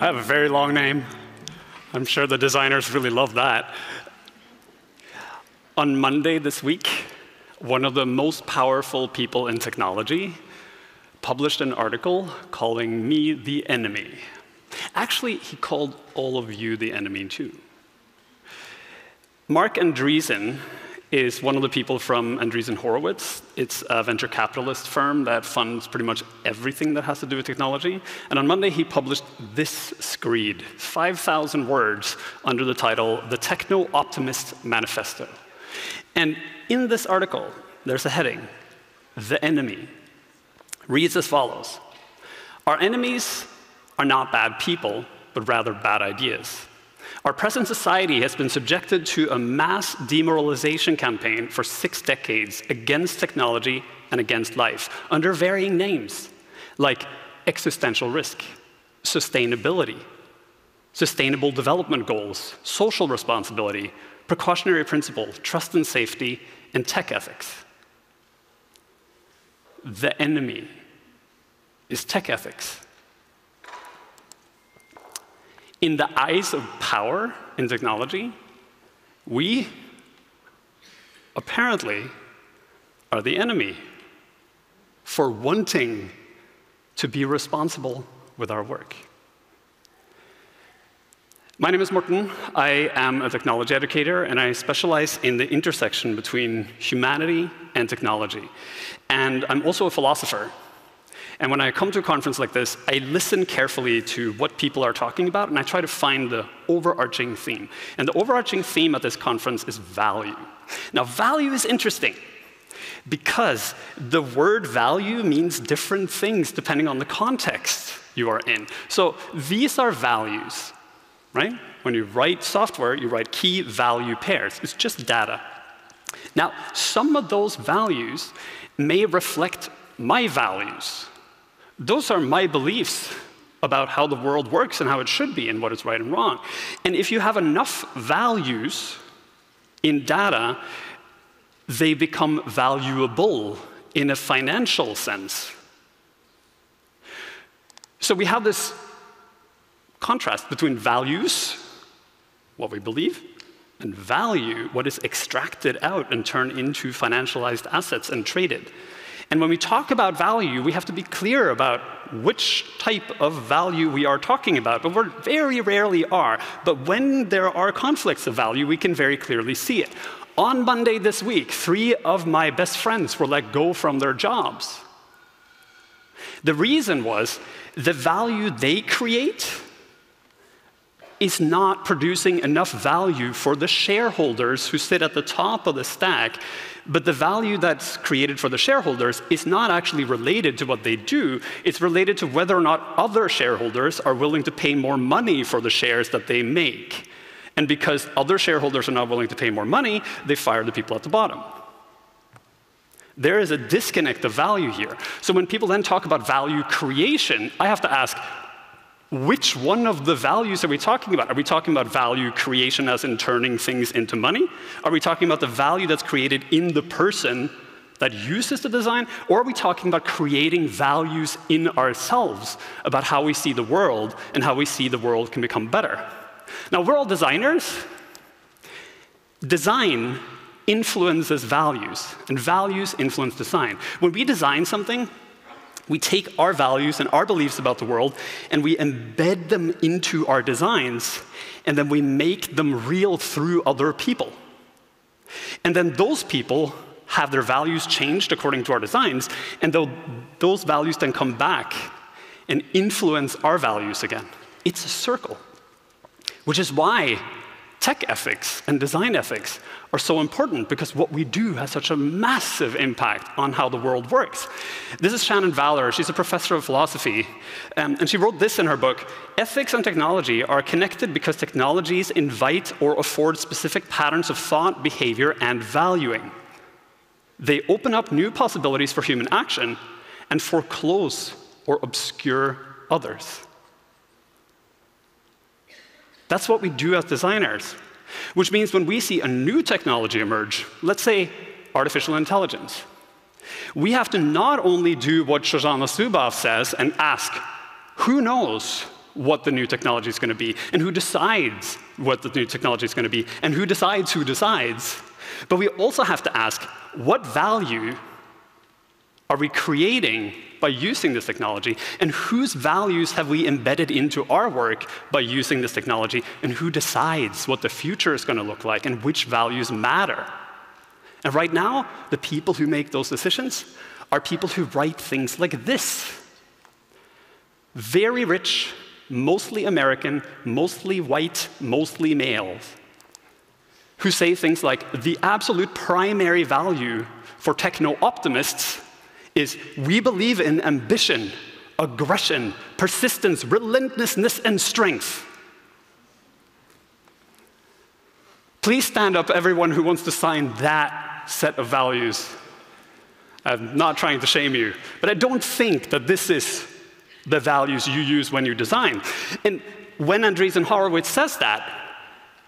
have a very long name. I'm sure the designers really love that. On Monday this week, one of the most powerful people in technology published an article calling me the enemy. Actually, he called all of you the enemy too. Morten Rand-Hendriksen is one of the people from Andreessen Horowitz. It's a venture capitalist firm that funds pretty much everything that has to do with technology. And on Monday, he published this screed, 5,000 words, under the title, The Techno-Optimist Manifesto. And in this article, there's a heading, The Enemy. Reads as follows. Our enemies are not bad people, but rather bad ideas. Our present society has been subjected to a mass demoralization campaign for 6 decades against technology and against life, under varying names, like existential risk, sustainability, sustainable development goals, social responsibility, precautionary principle, trust and safety, and tech ethics. The enemy is tech ethics. In the eyes of power in technology, we apparently are the enemy for wanting to be responsible with our work. My name is Morten. I am a technology educator, and I specialize in the intersection between humanity and technology. And I'm also a philosopher. And when I come to a conference like this, I listen carefully to what people are talking about, and I try to find the overarching theme. And the overarching theme at this conference is value. Now, value is interesting because the word value means different things depending on the context you are in. So these are values, right? When you write software, you write key value pairs. It's just data. Now, some of those values may reflect my values. Those are my beliefs about how the world works and how it should be and what is right and wrong. And if you have enough values in data, they become valuable in a financial sense. So we have this contrast between values, what we believe, and value, what is extracted out and turned into financialized assets and traded. And when we talk about value, we have to be clear about which type of value we are talking about, but we very rarely are. But when there are conflicts of value, we can very clearly see it. On Monday this week, 3 of my best friends were let go from their jobs. The reason was the value they create is not producing enough value for the shareholders who sit at the top of the stack, but the value that's created for the shareholders is not actually related to what they do. It's related to whether or not other shareholders are willing to pay more money for the shares that they make. And because other shareholders are not willing to pay more money, they fire the people at the bottom. There is a disconnect of value here. So when people then talk about value creation, I have to ask, which one of the values are we talking about? Are we talking about value creation as in turning things into money? Are we talking about the value that's created in the person that uses the design? Or are we talking about creating values in ourselves about how we see the world and how we see the world can become better? Now, we're all designers. Design influences values, and values influence design. When we design something, we take our values and our beliefs about the world, and we embed them into our designs, and then we make them real through other people. And then those people have their values changed according to our designs, and those values then come back and influence our values again. It's a circle, which is why tech ethics and design ethics are so important, because what we do has such a massive impact on how the world works. This is Shannon Valor. She's a professor of philosophy, and she wrote this in her book: ethics and technology are connected because technologies invite or afford specific patterns of thought, behavior, and valuing. They open up new possibilities for human action and foreclose or obscure others. That's what we do as designers. Which means when we see a new technology emerge, let's say artificial intelligence, we have to not only do what Shoshana Zuboff says and ask, who knows what the new technology is going to be, and who decides what the new technology is going to be, and who decides who decides. But we also have to ask, what value are we creating by using this technology, and whose values have we embedded into our work by using this technology, and who decides what the future is going to look like, and which values matter? And right now, the people who make those decisions are people who write things like this. Very rich, mostly American, mostly white, mostly males, who say things like, the absolute primary value for techno-optimists is we believe in ambition, aggression, persistence, relentlessness, and strength. Please stand up, everyone who wants to sign that set of values. I'm not trying to shame you, but I don't think that this is the values you use when you design. And when Andreessen Horowitz says that,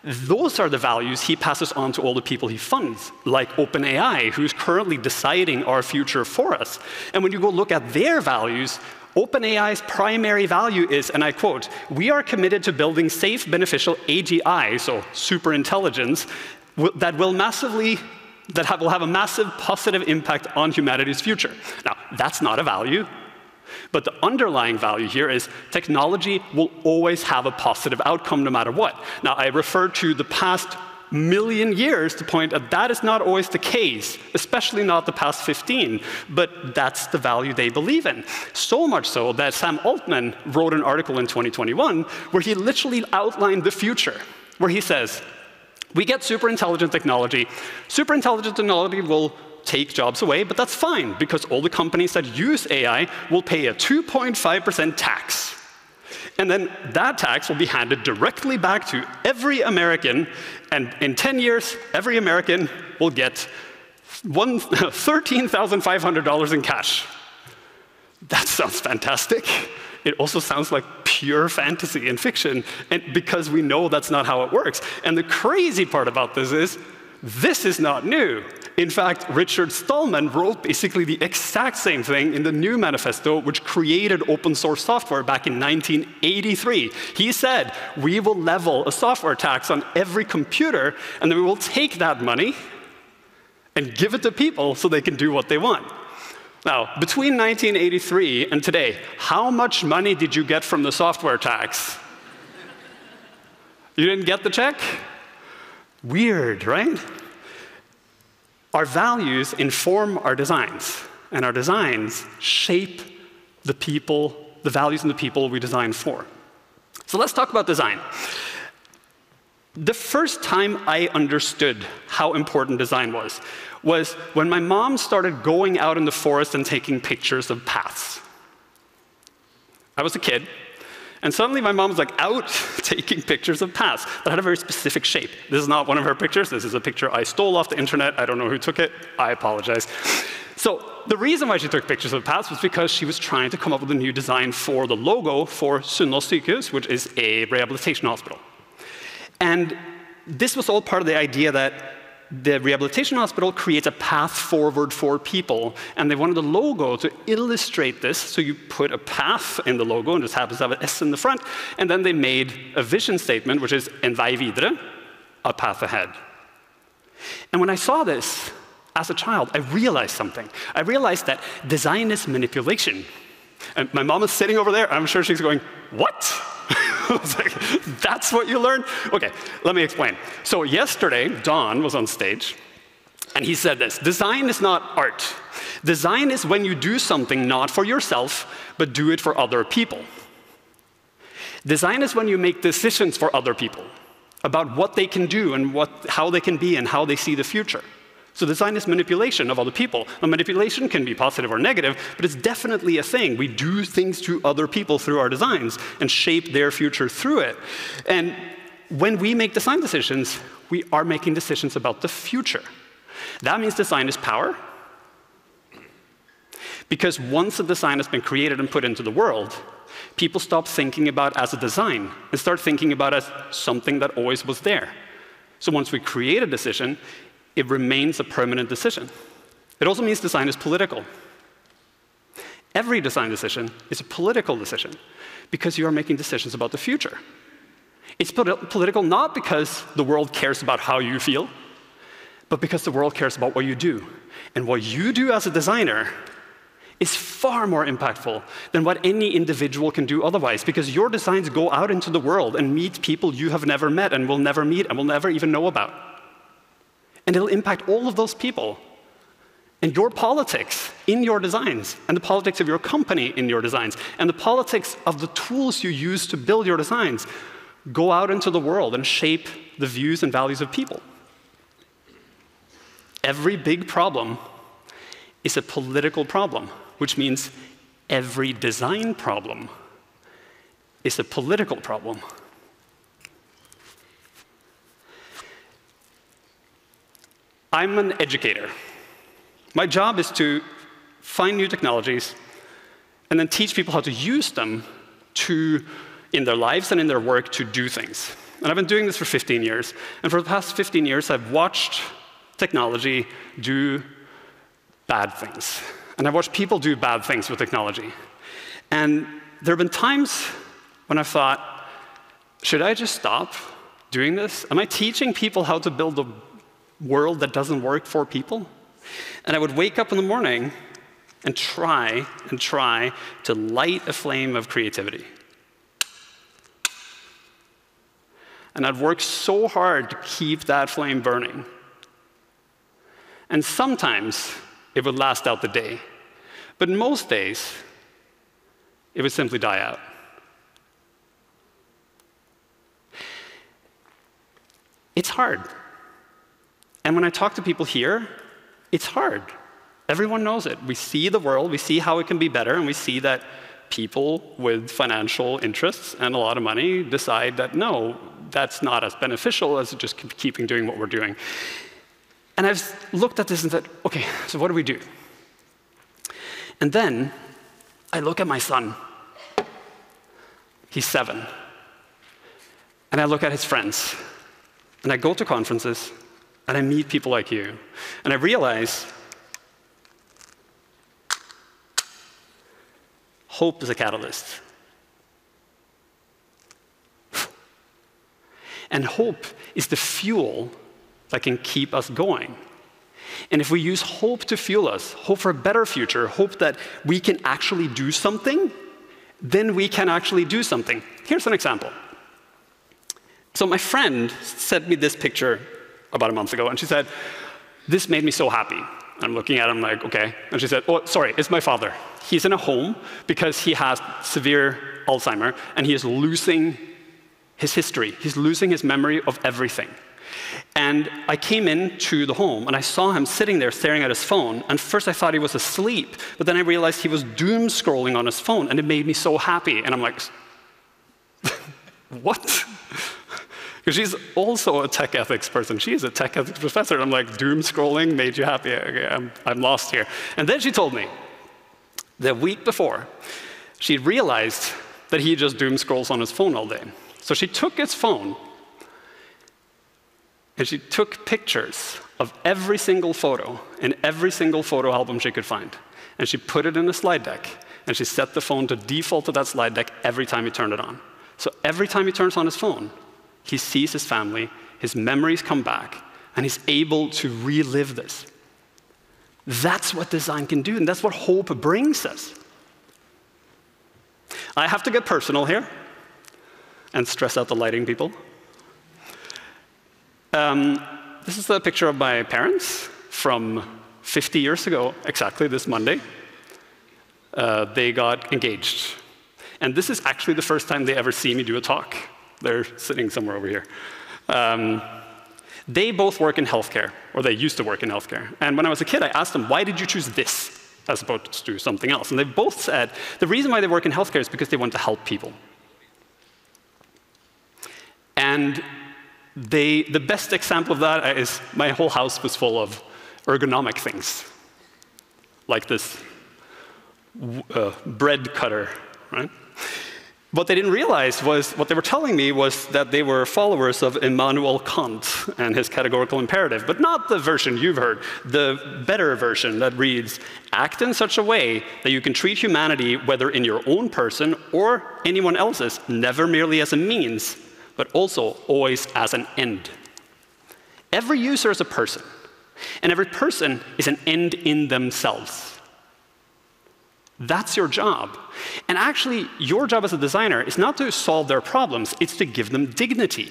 those are the values he passes on to all the people he funds, like OpenAI, who's currently deciding our future for us. And when you go look at their values, OpenAI's primary value is, and I quote, "We are committed to building safe, beneficial AGI," so super intelligence, that will have a massive positive impact on humanity's future. Now, that's not a value. But the underlying value here is technology will always have a positive outcome no matter what. Now, I refer to the past million years to point out that is not always the case, especially not the past 15, but that's the value they believe in. So much so that Sam Altman wrote an article in 2021 where he literally outlined the future, where he says, we get super intelligent technology. Super intelligent technology will take jobs away, but that's fine, because all the companies that use AI will pay a 2.5% tax. And then that tax will be handed directly back to every American, and in 10 years, every American will get $13,500 in cash. That sounds fantastic. It also sounds like pure fantasy and fiction, and because we know that's not how it works. And the crazy part about this is not new. In fact, Richard Stallman wrote basically the exact same thing in the new manifesto, which created open source software back in 1983. He said, we will level a software tax on every computer, and then we will take that money and give it to people so they can do what they want. Now, between 1983 and today, how much money did you get from the software tax? You didn't get the check? Weird, right? Our values inform our designs, and our designs shape the people, the values and the people we design for. So let's talk about design. The first time I understood how important design was when my mom started going out in the forest and taking pictures of paths. I was a kid, and suddenly my mom was like out taking pictures of paths that had a very specific shape. This is not one of her pictures. This is a picture I stole off the internet. I don't know who took it. I apologize. So the reason why she took pictures of paths was because she was trying to come up with a new design for the logo for Sunnaas sykehus, which is a rehabilitation hospital. And this was all part of the idea that the rehabilitation hospital creates a path forward for people, and they wanted the logo to illustrate this. So you put a path in the logo, and this happens to have an S in the front, and then they made a vision statement, which is en vei videre, a path ahead. And when I saw this as a child, I realized something. I realized that design is manipulation. And my mom is sitting over there. I'm sure she's going, what? I was like, that's what you learned? OK, let me explain. So yesterday, Don was on stage, and he said this: design is not art. Design is when you do something not for yourself, but do it for other people. Design is when you make decisions for other people about what they can do and how they can be and how they see the future. So design is manipulation of other people. Now, manipulation can be positive or negative, but it's definitely a thing. We do things to other people through our designs and shape their future through it. And when we make design decisions, we are making decisions about the future. That means design is power. Because once a design has been created and put into the world, people stop thinking about it as a design and start thinking about it as something that always was there. So once we create a decision, it remains a permanent decision. It also means design is political. Every design decision is a political decision because you are making decisions about the future. It's political not because the world cares about how you feel, but because the world cares about what you do. And what you do as a designer is far more impactful than what any individual can do otherwise, because your designs go out into the world and meet people you have never met and will never meet and will never even know about. And it'll impact all of those people. And your politics in your designs, and the politics of your company in your designs, and the politics of the tools you use to build your designs go out into the world and shape the views and values of people. Every big problem is a political problem, which means every design problem is a political problem. I'm an educator. My job is to find new technologies and then teach people how to use them in their lives and in their work to do things. And I've been doing this for 15 years. And for the past 15 years, I've watched technology do bad things. And I've watched people do bad things with technology. And there have been times when I've thought, should I just stop doing this? Am I teaching people how to build a world that doesn't work for people? And I would wake up in the morning and try to light a flame of creativity. And I'd work so hard to keep that flame burning. And sometimes it would last out the day. But most days, it would simply die out. It's hard. And when I talk to people here, it's hard. Everyone knows it. We see the world, we see how it can be better, and we see that people with financial interests and a lot of money decide that, no, that's not as beneficial as just keeping doing what we're doing. And I've looked at this and said, OK, so what do we do? And then I look at my son. He's 7. And I look at his friends. And I go to conferences. And I meet people like you. And I realize hope is a catalyst. And hope is the fuel that can keep us going. And if we use hope to fuel us, hope for a better future, hope that we can actually do something, then we can actually do something. Here's an example. So my friend sent me this picture about a month ago, and she said, this made me so happy. I'm looking at him like, OK. And she said, oh, sorry, it's my father. He's in a home because he has severe Alzheimer's, and he is losing his history. He's losing his memory of everything. And I came into the home, and I saw him sitting there staring at his phone. And first I thought he was asleep, but then I realized he was doom scrolling on his phone, and it made me so happy. And I'm like, what? Because she's also a tech ethics person. She's a tech ethics professor. And I'm like, doom scrolling made you happy? Okay, I'm lost here. And then she told me, the week before, she realized that he just doom scrolls on his phone all day. So she took his phone, and she took pictures of every single photo in every single photo album she could find. And she put it in a slide deck, and she set the phone to default to that slide deck every time he turned it on. So every time he turns on his phone, he sees his family, his memories come back, and he's able to relive this. That's what design can do, and that's what hope brings us. I have to get personal here and stress out the lighting people. This is a picture of my parents from 50 years ago, exactly this Monday. They got engaged. And this is actually the first time they ever see me do a talk. They're sitting somewhere over here. They both work in healthcare, or they used to work in healthcare. And when I was a kid, I asked them, why did you choose this as opposed to something else? And they both said the reason why they work in healthcare is because they want to help people. And the best example of that is my whole house was full of ergonomic things, like this bread cutter, right? What they didn't realize was, what they were telling me was that they were followers of Immanuel Kant and his categorical imperative, but not the version you've heard, the better version that reads, act in such a way that you can treat humanity, whether in your own person or anyone else's, never merely as a means, but also always as an end. Every user is a person, and every person is an end in themselves. That's your job. And actually, your job as a designer is not to solve their problems, it's to give them dignity.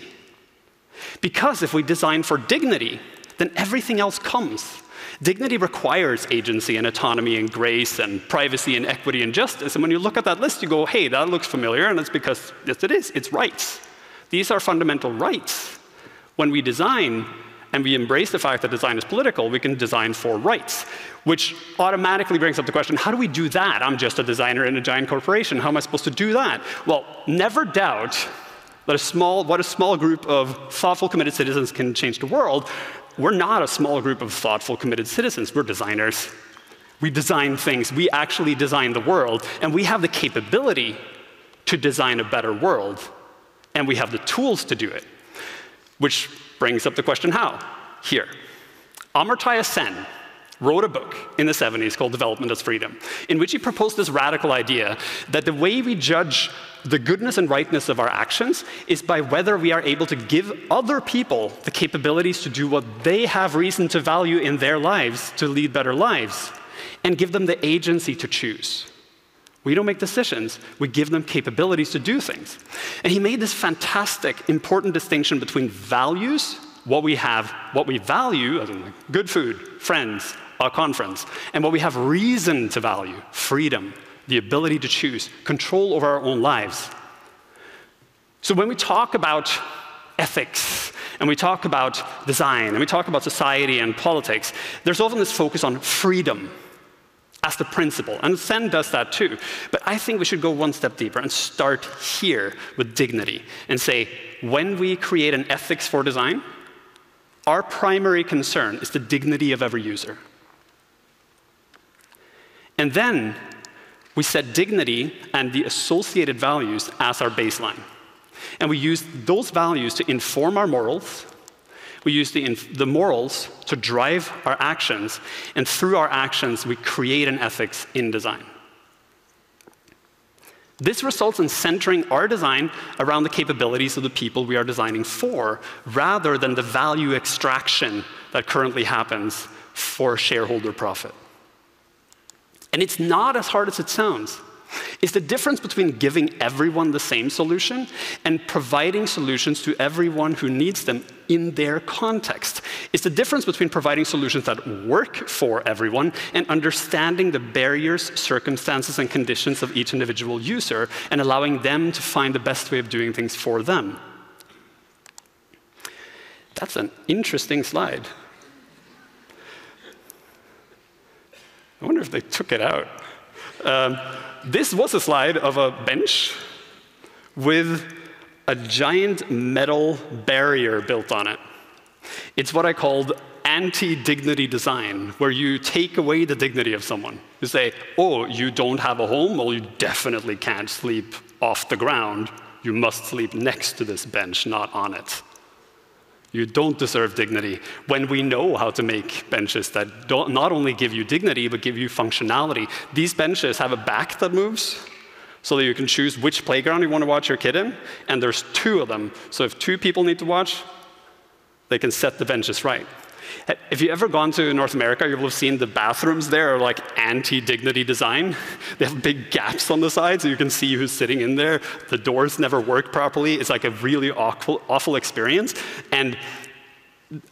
Because if we design for dignity, then everything else comes. Dignity requires agency and autonomy and grace and privacy and equity and justice. And when you look at that list, you go, hey, that looks familiar, and it's because, yes, it is, it's rights. These are fundamental rights. When we design, and we embrace the fact that design is political, we can design for rights, which automatically brings up the question, how do we do that? I'm just a designer in a giant corporation. How am I supposed to do that? Well, never doubt that what a small group of thoughtful, committed citizens can change the world. We're not a small group of thoughtful, committed citizens. We're designers. We design things. We actually design the world, and we have the capability to design a better world, and we have the tools to do it, which brings up the question, how? Here. Amartya Sen wrote a book in the 70s called Development as Freedom, in which he proposed this radical idea that the way we judge the goodness and rightness of our actions is by whether we are able to give other people the capabilities to do what they have reason to value in their lives, to lead better lives, and give them the agency to choose. We don't make decisions, we give them capabilities to do things. And he made this fantastic, important distinction between values, what we value, as in like good food, friends, a conference, and what we have reason to value, freedom, the ability to choose, control over our own lives. So when we talk about ethics, and we talk about design, and we talk about society and politics, there's often this focus on freedom as the principle, and Sen does that too. But I think we should go one step deeper and start here with dignity and say, when we create an ethics for design, our primary concern is the dignity of every user. And then we set dignity and the associated values as our baseline. And we use those values to inform our morals. We use the morals to drive our actions, and through our actions, we create an ethics in design. This results in centering our design around the capabilities of the people we are designing for, rather than the value extraction that currently happens for shareholder profit. And it's not as hard as it sounds. It's the difference between giving everyone the same solution and providing solutions to everyone who needs them in their context. It's the difference between providing solutions that work for everyone and understanding the barriers, circumstances, and conditions of each individual user and allowing them to find the best way of doing things for them. That's an interesting slide. I wonder if they took it out. This was a slide of a bench with a giant metal barrier built on it. It's what I called anti-dignity design, where you take away the dignity of someone. You say, oh, you don't have a home? Well, you definitely can't sleep off the ground. You must sleep next to this bench, not on it. You don't deserve dignity, when we know how to make benches that not only give you dignity, but give you functionality. These benches have a back that moves, so that you can choose which playground you want to watch your kid in, and there's 2 of them. So if 2 people need to watch, they can set the benches right. If you've ever gone to North America, you will have seen the bathrooms there are like anti-dignity design. They have big gaps on the side, so you can see who's sitting in there. The doors never work properly. It's like a really awful experience. And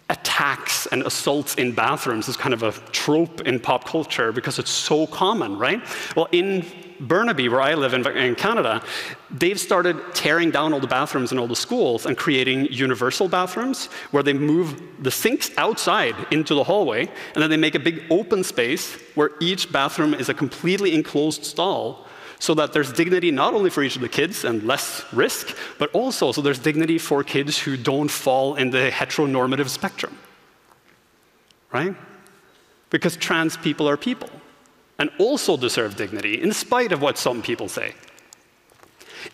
attacks and assaults in bathrooms is kind of a trope in pop culture because it's so common, right? Well, in Burnaby, where I live in Canada, they've started tearing down all the bathrooms in all the schools and creating universal bathrooms where they move the sinks outside into the hallway, and then they make a big open space where each bathroom is a completely enclosed stall, so that there's dignity not only for each of the kids and less risk, but also so there's dignity for kids who don't fall in the heteronormative spectrum, right? Because trans people are people and also deserve dignity, in spite of what some people say.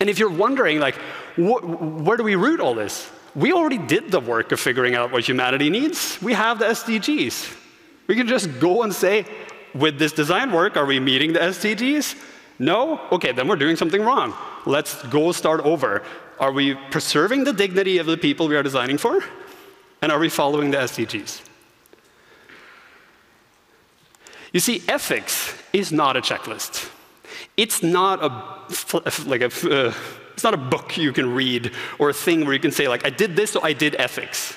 And if you're wondering, like, where do we root all this? We already did the work of figuring out what humanity needs. We have the SDGs. We can just go and say, with this design work, are we meeting the SDGs? No? Okay, then we're doing something wrong. Let's go start over. Are we preserving the dignity of the people we are designing for? And are we following the SDGs? You see, ethics is not a checklist. It's not it's not a book you can read or a thing where you can say, like, I did this, so I did ethics.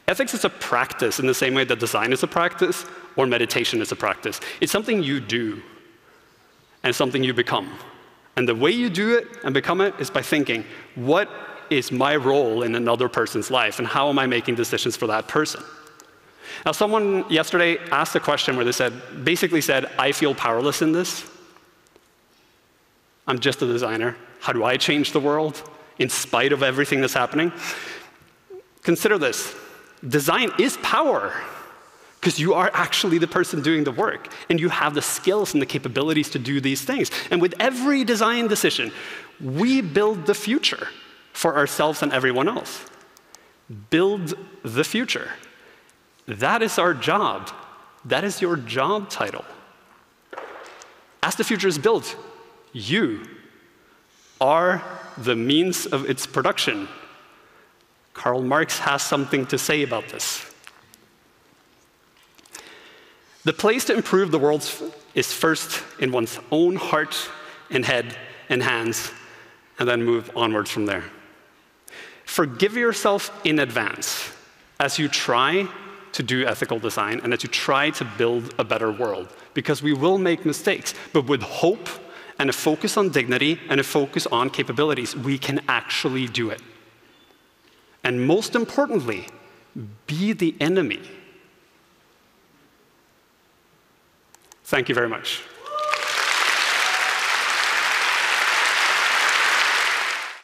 Ethics is a practice in the same way that design is a practice or meditation is a practice. It's something you do and something you become. And the way you do it and become it is by thinking, what is my role in another person's life, and how am I making decisions for that person? Now, someone yesterday asked a question where they basically said, I feel powerless in this. I'm just a designer. How do I change the world in spite of everything that's happening? Consider this. Design is power, because you are actually the person doing the work, and you have the skills and the capabilities to do these things. And with every design decision, we build the future for ourselves and everyone else. Build the future. That is our job. That is your job title. As the future is built, you are the means of its production. Karl Marx has something to say about this. The place to improve the world is first in one's own heart and head and hands, and then move onwards from there. Forgive yourself in advance as you try to do ethical design and as you try to build a better world, because we will make mistakes, but with hope and a focus on dignity and a focus on capabilities, we can actually do it. And most importantly, be the enemy. Thank you very much.